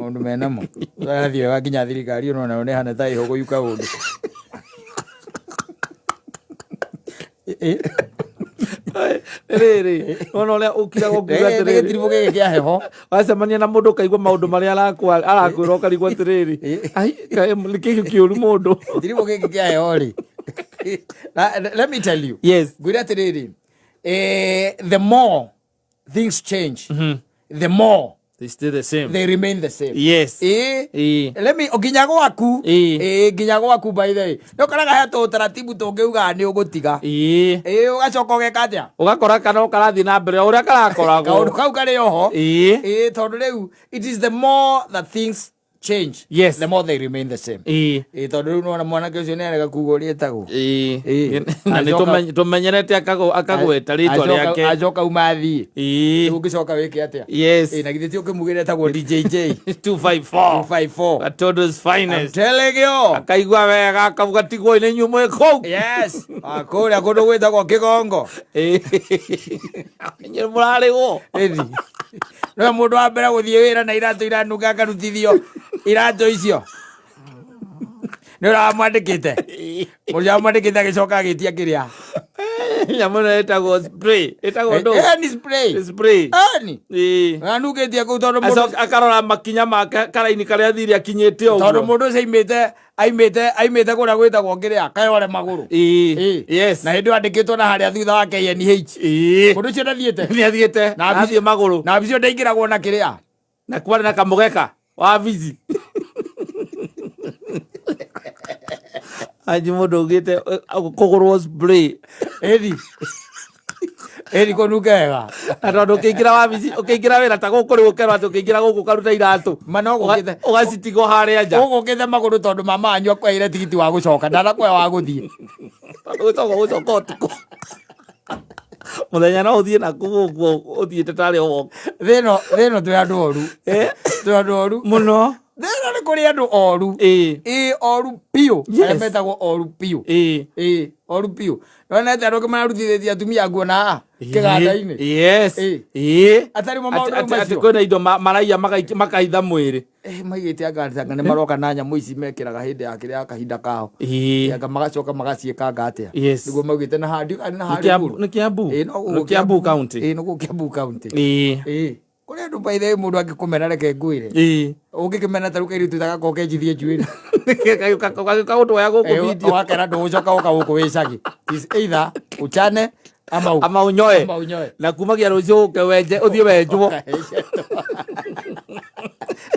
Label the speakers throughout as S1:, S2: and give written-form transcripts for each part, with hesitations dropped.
S1: Maundu menamo. Twathie wakinya thirikari unaona ne hana tai hogo yuka undu.
S2: Riri ono le ukira gokuga tiriri
S1: tiriboke kia heho
S2: wacemania na mundu kaigua maundu maria arakwira ukarigwo atiriri ai likiki kiuru mundu
S1: tiriboke kia heho ri. Let me tell you.
S2: Yes.
S1: Gwira atiriri the more things change, the more
S2: they stay the same.
S1: They remain the same.
S2: Yes.
S1: Let me oginyago waku. Ginyago waku by the way. No karaga hato taratibu tongeuga ni ugutiga. Ugacoka ugekatia.
S2: Ugakora kana ukarathi na mbere uria karakoragwo.
S1: Kaundu kau kari oho. Tondu riu it is the more that things change.
S2: Yes.
S1: The more they remain the same. Tondu riu no mwanake ucio ni arega kuga uria etagwo.
S2: Na ni tumenyerete akagweta ritwa riake.
S1: Ajoka umathi. Ugicoka wiki atia.
S2: Yes.
S1: Na githiti ukimugire etagwo DJJ
S2: 254. Atodo's finest.
S1: I'm telling you.
S2: Akaigua wega akavuga tigwo ni nyumo iko.
S1: Yes. Akuria kundu gwitagwo Kigongo.
S2: Nyi murari wo.
S1: No mundu wa mbere guthie wira na iratu iranuga akarutithio iratu icio ni uramwandikite muja mwandikite agicoka agitia kiria
S2: nyamuna etagwo spray etagwo ndo
S1: ni spray anugitie ku tondu mundu
S2: akarora makinya make karaini karia thiri akinyite o
S1: tondu mundu ucio aimite kuria gwitagwo kiria kayore maguru.
S2: Yes.
S1: Na hindu andikitwo na haria thutha wa KNH mundu ucio
S2: ndathiete na athie maguru
S1: na bicio ndaingiragwo na kiria
S2: na kwari na kamugeka wa vizi aji mundu ugite kugurwo spray eri konukega
S1: atondo
S2: ukiingira wa vizi ukiingira wira ta guku ri gukerwa ati ukiingira guku karuta iratu
S1: manogo
S2: ugacitigo haria nja
S1: ugukithe maguru tondu mama anyu akwaire tigiti wa gucoka ndarakwa wa guthie
S2: ucoka utuko muthenya no uthie na kuguo uthiite tari o
S1: thino twi andu oru twi andu oru
S2: muno
S1: thino ni kuri andu oru oru piu metagwo oru piu oru piu nona ati andu kimararutithitie atumia nguona kiganda-ini.
S2: Yes.
S1: Atari mo maundu macio
S2: ati kwina indo maraia makaitha mwiri
S1: maigite agatanga ni maroka na nyamu ici mekiraga hindi ya kiria kahinda kao anga magacoka magaciekanga atia niguo maugite na handi
S2: ni Kiambu county
S1: no Kiambu county kuri andu by the way mundu angikumena reke ngwire ungikimena taru kairitu tagakokenjithie njuiri
S2: kaundu ya guku video
S1: wakera ndugucoka uka guku wicagi is either uchane
S2: ama unyoe na kumagia rucio ukewenje uthie wenjwo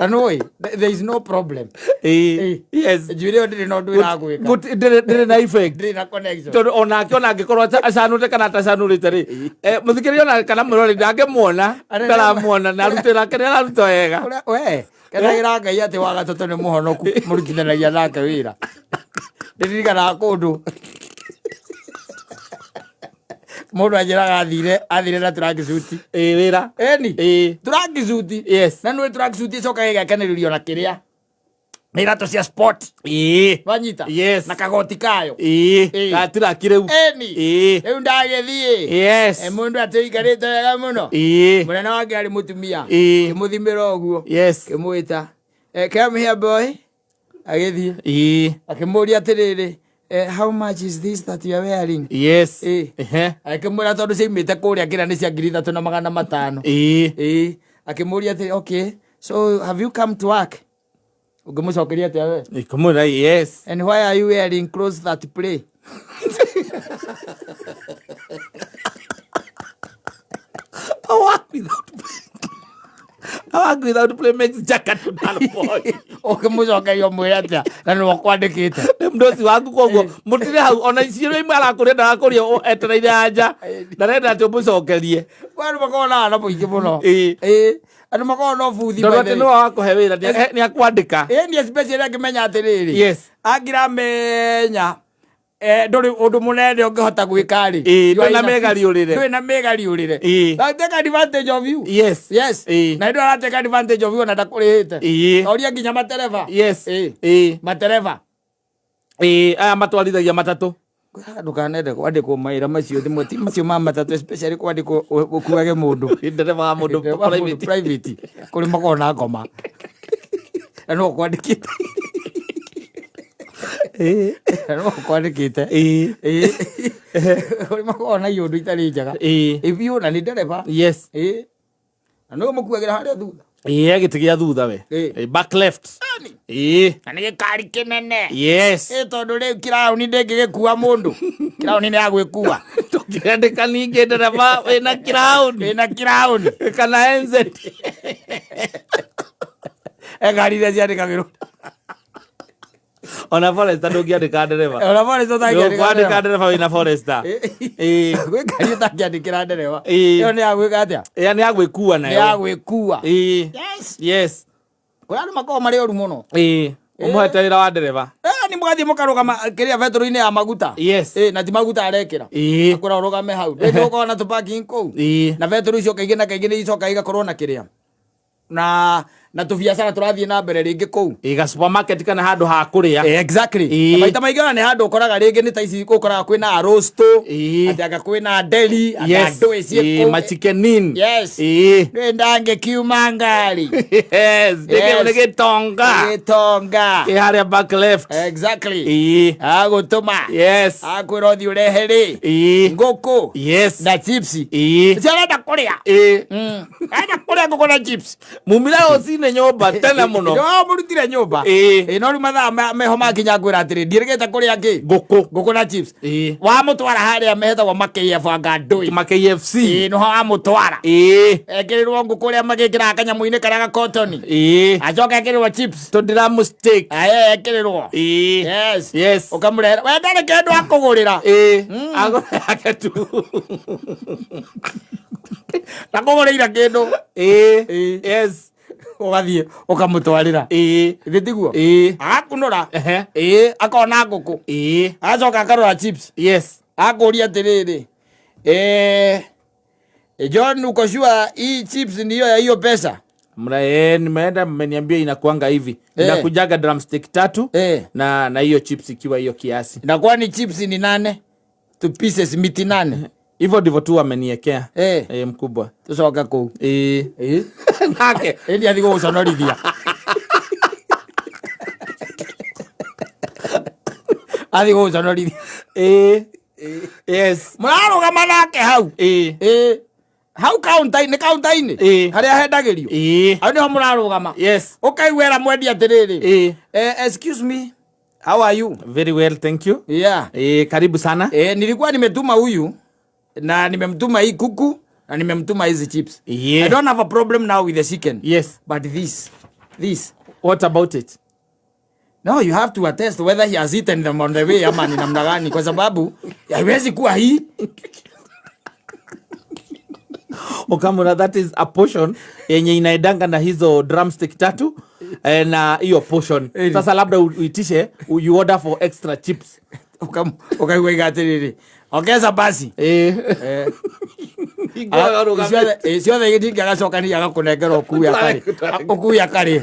S1: anoi there is no problem.
S2: Yes
S1: njuiri ndiri no ndu iragwika
S2: ndiri na effect
S1: ndiri na connection
S2: tondu onake onangikorwo acanute kana atacanurite ri muthikiria ona kana murori ndangemuona ndaramuona na arutira kene araruta wega
S1: we kenagira ngai ati wa gatoto ni muhonoku murutithanagia nake wira ndirigana kundu mundu anjiraga athire na tracksuit
S2: wira
S1: tracksuit
S2: yes
S1: na nwe tracksuit coka igakaniririo na kiria na irato cia sport wanyita
S2: yes
S1: na kagoti kayo
S2: gatira kireu
S1: riu ndagithie
S2: yes
S1: mundu atiikarite wega muno munene wake ari mutumia kimuthimira uguo kimwita come here boy agithie akimuria atiriri how much is this that you are wearing?
S2: Yes.
S1: Akimwira tondu ciimite kuria kira ni cia 3,500. Akimuria ati okay, so have you come to work? Ugimucokeria ati we?
S2: Ikumura yes.
S1: And why are you wearing clothes that play?
S2: Without play makes jacket to that boy.
S1: Ukimucokeria mwira atia na no kwandikite
S2: mdosi waku koguo mutire hau ona iciiro imwe arakurenda akuria etereire anja ndarenda ati umucokerie
S1: wandu makona na muingi muno andu makona buthi
S2: ndo ati no wakuhe wira ni akwandika
S1: ni especially akimenya atiriri
S2: yes
S1: angiramenya nduri undu munene ungihota gwika ri
S2: ndwina megari urire
S1: take advantage of you
S2: yes
S1: na ndio ara take advantage of you na ndakurihite oria nginya matereva
S2: yes
S1: matereva
S2: aya matwarithagia matatu
S1: ndukanende kwandikwo maira macio thimwe ti macio ma matatu especially kwandikwo ukuage mundu
S2: ndereva wa mundu
S1: private kuri makona ngoma no kwandikite no kwandikite uri makona yundu itari njaga ibiu na ni ndereba
S2: yes
S1: no mukuagira haria thutha
S2: gitigia thutha we back left
S1: kana gikari kinene
S2: yes
S1: tondu riu kirauni ndingigikua mundu kirauni ni agwikua
S2: tukiandika ningi ndereba wina kirauni kana enze
S1: gari iria ciandikagirwo
S2: ona Forester ndungiandika ndereba
S1: ona Forester
S2: ndungiandika ndereba wina Forester
S1: gwe gari utakiandikira ndereba iyo ni agwika atia
S2: ni agwikua nayo
S1: ni agwikua
S2: yes
S1: kwa andu makao mari oru muno
S2: umuhete wira wa ndereba
S1: ni mwathie mukarugama kiria vetro-ini ya maguta
S2: yes
S1: na ti maguta arekira akura urugame hau ndi ukona tu parking kou na vetro icio kaingĩ na kaingĩ ni icoka igakorwo na kiria na tu biacara turathie na mbere ringi kou
S2: iga supermarket kana handu ha kuria
S1: exactly maita maingĩ ona ni handu ukoraga ringi ni ta ici ukoraga kwina arosto atiaga kwina deli andu ici
S2: ma chickenin
S1: yes ndange kiuma ngari
S2: yes ndege gitonga haria back left
S1: exactly agutuma
S2: yes
S1: akwira uthi ureheri nguku
S2: yes
S1: na chips ciarenda kuria enda kuria nguku na chips
S2: mumira ocine nyumba tena muno
S1: no murutire nyumba no ri mathaa meho makinya ngwira atiri ndirigite kuria ngi nguku na chips wa mutwara haria mehetagwo makf anga ndui
S2: makfc
S1: no ha mutwara ekirirwo nguku ria magikira kanyamu-ini karia ga cotton acoka ekirirwo chips
S2: to drum steak
S1: ekirirwo yes ukamurehera we ndari kindu akugurira
S2: agurake tu
S1: nakugurira kindu
S2: yes
S1: ugathie ukamutwarira thitiguo akunura akona nguku acoka akarora chips
S2: yes
S1: akuria atiriri John uko sure hii chips ndiyo ya hiyo pesa
S2: nimeenda mmeniambia inakuanga hivi inakujaga drumstick 3 na hiyo chips ikiwa hiyo kiasi
S1: inakuwa ni chips ni 8 2 pieces miti 8
S2: hivyo ndivyo tu ameniekea mkubwa
S1: tucoka kou
S2: nake
S1: ndi athigo guconorithia athigo guconorithia
S2: yes
S1: murarugama nake hau hau kaunta-ini haria hendagirio hau niho murarugama
S2: yes
S1: ukaigwera mwendi atiriri excuse me how are you
S2: very well thank you karibu sana
S1: nilikuwa nimetuma huyu na nimemtuma hii kuku na nimemtuma hizi chips I don't have a problem now with the chicken
S2: yes
S1: but this
S2: what about it
S1: no you have to attest whether he has eaten them on the way ama ni namna gani kwa sababu haiwezi kuwa hii
S2: Okamura that is a portion yenye inaidanga na hizo drumstick 3 na hiyo portion sasa labda uitishe you order for extra chips
S1: ukaiwa igatiriri ongeza basi ciothe igĩtingi agacokania agakunengera ũkui akarĩ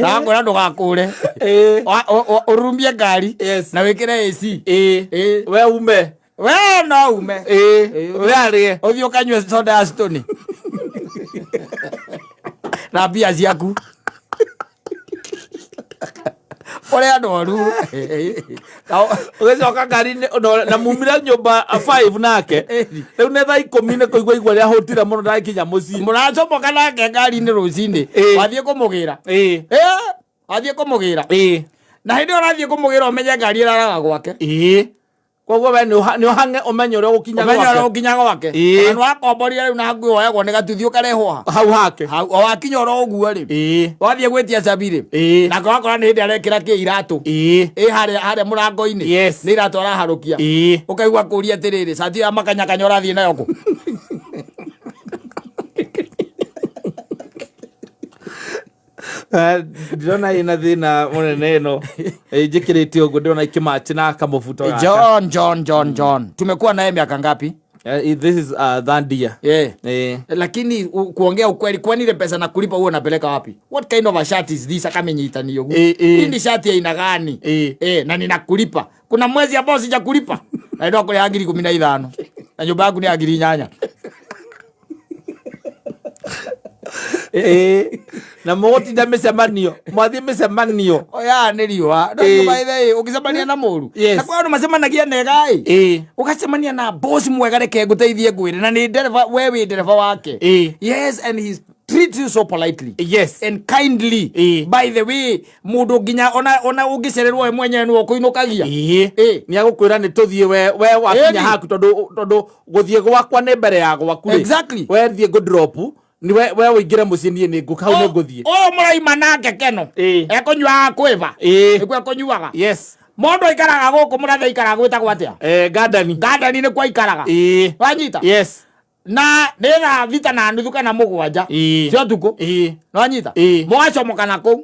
S1: nagakũra ndũgakũre ũrumie ngari na wĩkĩre AC
S2: we ume
S1: we no ume
S2: we arĩe
S1: ũthiĩ ũkanyue soda ya Stone na mbia ciaku Ole adoru.
S2: Ugecoka ngari-inĩ na mumire nyũmba 5 nake. Rĩu nĩ thaa 10 kũigua igua rĩa hũtira mũno ndakinya mũciĩ.
S1: Mũracomoka nake ngari-inĩ rũcinĩ. Wathiĩ kũmũgĩra. Wathiĩ kũmũgĩra. Na hĩndĩ ũrathiĩ kũmũgĩra ũmenye ngari ĩraraga gwake.
S2: Koguo we nĩ ũhange ũmenye ũrĩa ũgũkinya gwake.
S1: Ũmenye ũrĩa ũgũkinya gwake. Nĩ wakomborire rĩu na hakuhĩ woyagwo nĩ gatuthi ũkarehwo
S2: hau hake.
S1: Wakinya oro ũguo rĩ. Wathiĩ gwĩtia cabi rĩ. Na wakora nĩ hĩndĩ arekĩra kĩiratũ. Harĩa mũrango-inĩ. Nĩ iratũ araharũkia. Ũkaigua kũria atĩrĩrĩ, cati ya makanyakanya ũrathiĩ nayo kũ?
S2: Ndona ina thina munene no njikirite uguo ndona ikimachi na kamufuto
S1: John tumekuwa naye miaka ngapi?
S2: This is that year.
S1: Lakini kuongea ukweli, kwani ile pesa na kulipa huo unapeleka wapi? What kind of a shirt is this? Akamenyita niyo. Hii ni shirt ya aina gani? Na ninakulipa. Kuna mwezi ambao sijakulipa. Na ndio kule ngiri 15. Na nyumba yangu ni ngiri 8.
S2: na mũgũtinda mĩcemanio mwathiĩ mĩcemanio
S1: oya nĩ riũa by the way ũkĩcemania na mũru na kwa andũ macemanagia nega ũgacemania na boss mwega reke ngũteithie ngwĩre na nĩ ndereba we wĩ ndereba wake yes and he's treats you so politely and kindly by the way mundu nginya ona ungicererwo we mwenyewe ni ukuinukagia
S2: ni agũkwĩra nĩ tũthiĩ we wakinya haku tondu gũthiĩ gwakwa nĩ mbere ya gwaku we thiĩ ngũ-drop ni we ũingĩre mũciĩ niĩ nĩ ngũka hau nĩ ngũthiĩ
S1: ũyũ mũraima nake Keno ekũnyuaga kwĩva nĩkuo ekũnyuaga mũndũ aikaraga gũkũ mũrathe aikaraga gwĩtagwo atĩa
S2: gardani
S1: nĩ kwa aikaraga wanyita na nĩra thita na nuthu kana mũgwanja cio tuko wanyita mũgacomokana kũu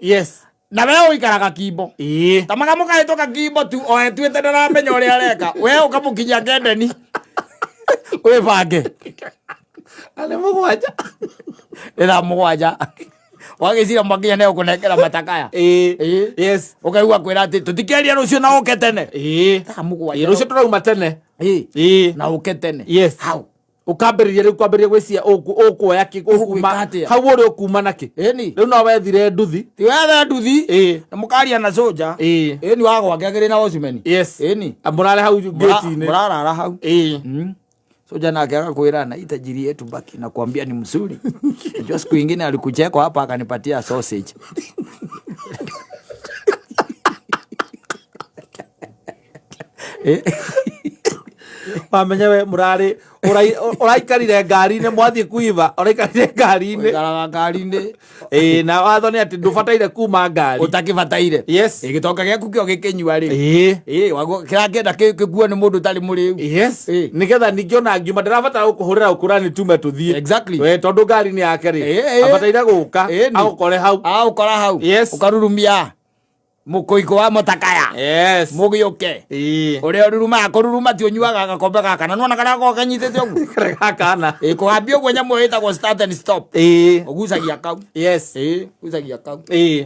S1: na we ũikaraga kimbo tamaga mũkahĩtũka kimbo tu oetuĩte ndaramenya ũrĩa areka we ũkamũkinyia Kendeni wĩbange
S2: ale mũgwanja
S1: nĩra mũgwanja wagĩcira mwakinya nĩ ũkũnengera matakaya ũkaigua kwĩra atĩ tũtikĩaria rũciũ na ũke tene
S2: rũciũ tũrauma tene
S1: na ũke tene hau
S2: ukambĩrĩria rĩu kwambĩrĩria gwĩcia ũkuoya hau ũrĩ ũkuma nakĩ rĩu no wethire nduthi
S1: ti wethe nduthi na mũkaria na soja ni wagwake agĩrĩ na ocimeni
S2: mũrare hau gate-inĩ
S1: mũrarara hau soja nake akakwĩra na itajiri yetu baki na kuambia ni mzuri najua siku ingine alikucheka hapa akanipatia sausage
S2: wamenya we mũrarĩ ũraikarire ngari-inĩ mwathiĩ kuiva ũraikarire ngari-inĩ na watho nĩ atĩ ndũbataire kuma ngari
S1: ũtakĩbataire gĩtoka gĩaku kĩo gĩkĩnyua rĩ kĩrakĩenda gĩkuo nĩ mũndũ ũtarĩ mũrĩu
S2: nĩgetha ningĩ ona ngiuma ndĩrabatara gũkũhũrĩra ũkũrani tume tũthiĩ tondũ ngari nĩ yake rĩ abataire gũka agũkore hau
S1: ũkarurumia mukoiko wa motakaya mugioke uria ururuma kururuma ti unyuaga gakombe gaka na nona kana ko kanyitete ugu
S2: kana
S1: kuhambio gwenya mwita go start and stop ugucagia kau ugucagia kau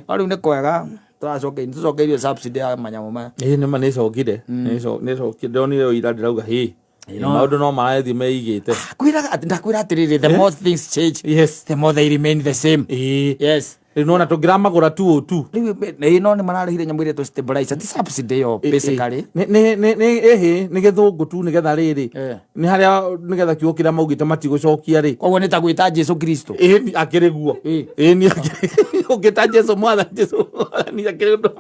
S1: ari ne kwega twacoke ntucokerio subsidy ya manyamo maya
S2: nĩ ma nĩ cokire ndonire ira ndirauga maũndũ no marathi meigĩte
S1: ndakwĩra atĩrĩrĩ the more things change the more they remain the same
S2: nona tũngĩramagũra 202
S1: rĩu no nĩ mararĩhire nyamũ iria tũ-stabilizer ti subsidy yo basically
S2: nĩ gĩthũngũ tu nĩgetha rĩrĩ nĩ harĩa nĩgetha kiugo kĩrĩa maugĩte matigũcokia rĩ
S1: koguo nĩ ta gwĩta Jesu Kristo
S2: akĩrĩ guo ũngĩta Jesu mwathani Jesu nĩ akĩrĩ ũndũ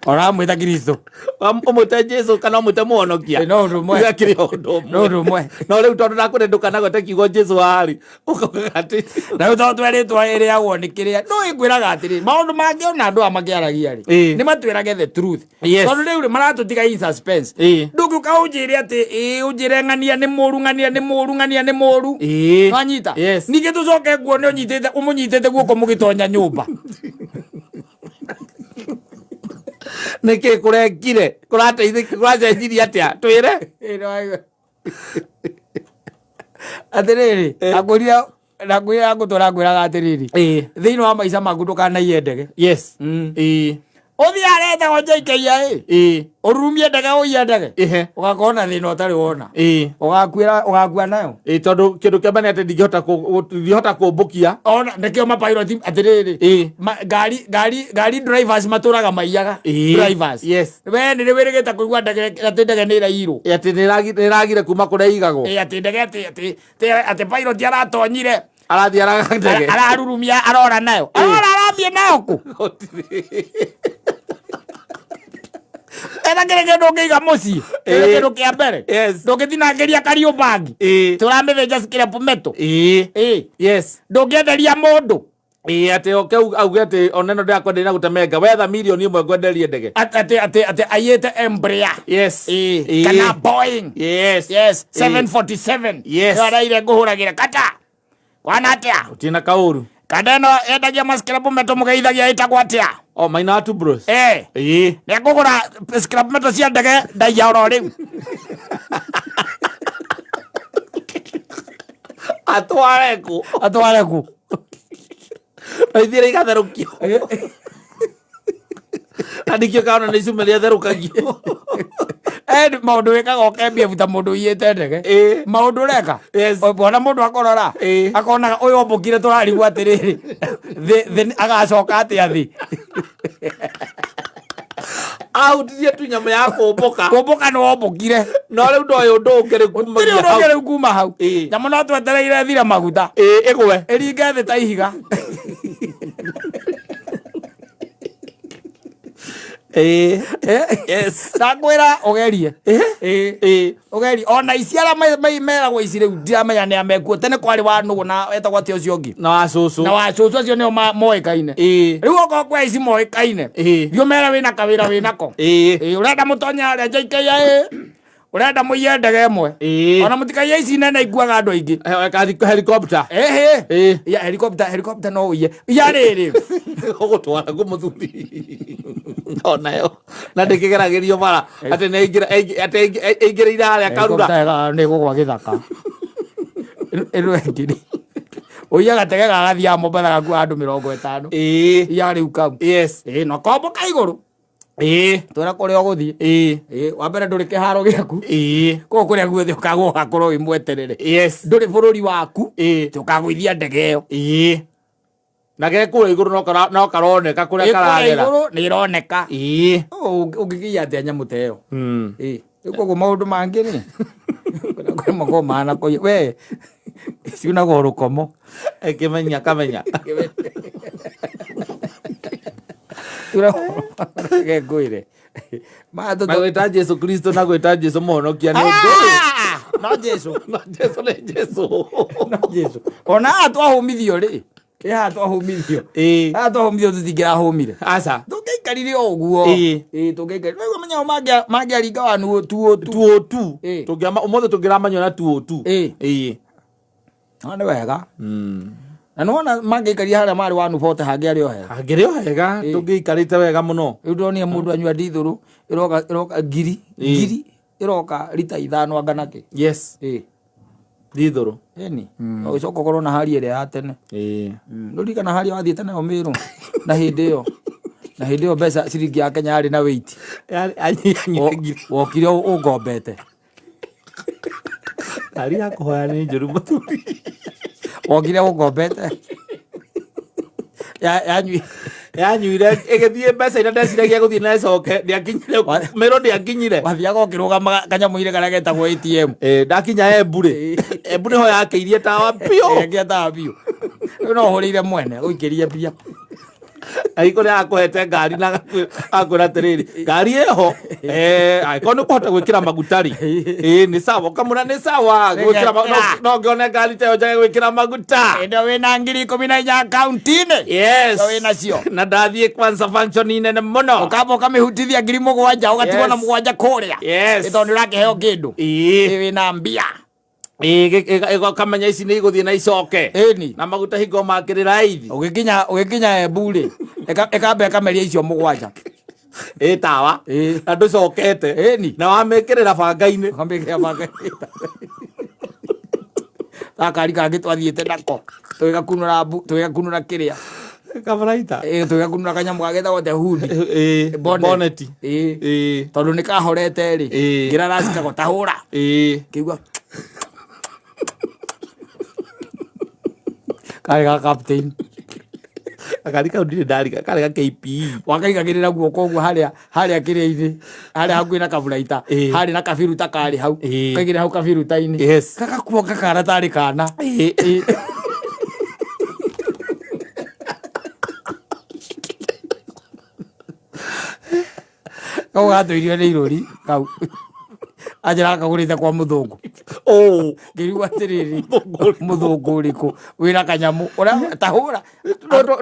S1: ũramwĩta Kristo
S2: ũmwĩte Jesu kana ũmwĩte mũhonokia
S1: no ũndũ ũmwe
S2: no rĩu tondũ ndakwendũka nagote kiugo Jesu harĩ ũkauga atĩ
S1: na tondũ twerĩtwo ĩrĩagwo nĩ kĩrĩa no ĩkwĩraga atĩrĩ maũndũ mangĩ ona andũ a makĩaragia rĩ nĩ matwĩrage the truth tondũ rĩu rĩ maratũtiga in suspense ndũngĩũka ũnjĩre atĩ ũnjĩre ng'ania nĩ mũũru wanyita ningĩ tũcoke nguo nĩ ũmũnyitĩte guoko mũgĩtonya nyũmba
S2: nĩkĩ kũrekire kũrateithĩkia kũracenjirie atĩa twĩre
S1: atĩrĩrĩ nakwĩra ngũtũra ngwĩraga atĩrĩrĩ thĩinĩ wa maica maku ndũkanaiye ndege ũthiĩ aretagwo JKIA ũrurumie ndege ũiye ndege ũgakorwo na thĩna ũtarĩ wona ũgakua nayo
S2: tondũ kĩndũ kĩa mbere nĩ atĩ ndingĩhota kũmbũkia
S1: ona nĩkĩo mapilot atĩrĩrĩ ngari drivers matũraga maiyaga drivers we nĩ wĩrĩgĩte kũigua ndege atĩ ndege nĩ ĩraiyirwo
S2: atĩ nĩ ĩragire kuma kũrĩa igagwo
S1: atĩ ndege atĩ pilot aratonyire
S2: arathiĩ araga ndege
S1: ararurumia arora nayo arambie nayo kũ kĩndũ ũngĩiga mũciĩ kĩndũ kĩa mbere ndũngĩthinangĩria Kariũbangi tũramĩthĩnja skilep meto ndũngĩenderia mũndũ
S2: atĩ kĩu auge atĩ ona ĩno ndĩrakwenderia na gũtemenga wetha mirioni ĩmwe ngwenderie ndege
S1: atĩ aiyĩte Embraer kana Boeing 747 araire ngũhũragĩra kata kwana atĩa
S2: ũtina kaũru
S1: kana ĩno yendagia maskilep meto mũgeithagia ĩtagwo atĩa
S2: Mainatu Bros
S1: nĩ ngũgũra scrap metal cia ndege ndaiya oro rĩu atware ku
S2: na ithiĩre igatherũkio na nĩkĩo kaona nĩ icuma rĩatherũkagio
S1: maundu wikaga ukembia buta mundu yete ndege maundu reka bona mundu akorora akona uyu ombukire turarigwo atiriri agacoka atia thi
S2: autirie tu nyama ya kumbuka
S1: no ombukire
S2: no riu ndoyo ndungire
S1: kuma hau nyama no twetereire thira maguta
S2: igwe
S1: iringe thi ta ihiga
S2: yes
S1: ndakwira ugerie ugerie ona iciara meragwo ici riu ndiramenya ni amekuo tene kwari wa nugu na etagwo ati ucio ungi
S2: na wacucu
S1: acio nio moikaine riu oko kwa ici moikaine thio mera wina kawira winako urenda mutonya aria JKIA urenda muiye ndege imwe ona mutikaia ici nene iguaga andu aingi
S2: helicopter
S1: ya helicopter no uiye ya riri
S2: ugutwara gumuthuri onayo na ndikigeragirio bara ati ne ingireire haria karura
S1: ni gugwa githaka ino engiri uiye gatege gagathia Mombasa gakua andu 50 ya riu kau
S2: yes
S1: no komboka iguru twira kuria guthii wa mbere nduri kiharo giaku ko kuria guothe ukagwo gakorwo wi mweterere nduri bururi waku tukagwithia ndege iyo
S2: na ge kure iguru no karoneka kuria karagera
S1: iguru ni ironeka ungigia atia nyamu teyo ikogo maundu mangi ni kwe mako mana ko we siuna go rukomo
S2: ekimenya kamenya
S1: tura ke gwire
S2: magwita Jesu Kristo na gwita Jesu monokia ni
S1: no Jesu
S2: ni Jesu
S1: ona atwahumithio ri atwahumithio atwahumithio tutingira humire
S2: aca
S1: tungeikarire oguo tungeikarire wewe menya mangiaringa wanu
S2: tuotu tungiama umothe tungiramanywa na tuotu
S1: ni wega na nona mangiikaria haria mari wanu bote hangiario
S2: hega tungiikarite wega muno
S1: riu ndonire mundu anyua ndithuru iroka ngiri iroka lita 5 anganake
S2: yes ndithuru
S1: eni ugicoka korwo na hari iria ya tene ndurikana hari wathiete nayo miru na hindi iyo mbeca ciringi ya Kenya yari na weight wokire ungombete
S2: ari yakuhoya ni njuru muthuri
S1: wokire ungombete
S2: yanyuire igithie mbeca ina ndeciragia guthie na coke ndiakinyire mero ndiakinyire
S1: wathiaga ukirugama kanyamuire karia getagwo ATM
S2: ndakinya ebure ho yakeirie tawa pio
S1: no hurire mwene guikirie pia
S2: aiko ni akuhete ngari na akwira tiriri ngari eho aiko ni kuhota gwikira magutari ni sawa kamuna ni sawa gwikira no ngione ngari tayo njage gwikira maguta
S1: ndo wina 10,000 account-ini
S2: yes
S1: wina cio
S2: na ndathie kwanza function nene muno
S1: ukamba ukamihutithia 7,000 ugatigwo na 7 kuria tondu urakiheo kindu wina mbia kamenya ici ni iguthie na icoke na maguta hingo makirira aithi ugikinya ebure ekamba ekameria icio 7
S2: tawa na nducokete na wamekirira banga-ini
S1: akari kangi twathiete nako tugigakunura kiria
S2: kabaraita
S1: tugigakunura kanyamu gagetagwo the hood
S2: bonnet
S1: tondu nikahorete ri ngira rasika gutahura kiugua kariga captain
S2: akarika ndire ndarika kariga KPE
S1: wakaigagirira guoko guo haria kiria-ini haria hakuhi na kaburaita hari na kabiruta kari hau kaigire hau kabiruta-ini kagakuo kakara tari kana kau gatũirio nĩ irũri kau anjĩra kagũrĩte kwa mũthũngũ ngĩrigwo atĩrĩrĩ mũthũngũ ũrĩkũ wĩna kanyamũ ũrĩa tahũra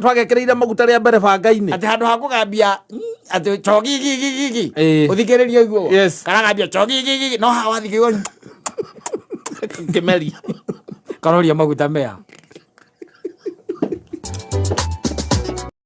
S2: twagekereire maguta rĩa mbere banga-inĩ
S1: atĩ handũ ha kũgambia atĩ chogi gigi ũthikĩrĩrie ũguo kana gambia chogi gigi no hawa thikĩrĩrio
S2: ngĩmeria
S1: karoria maguta mea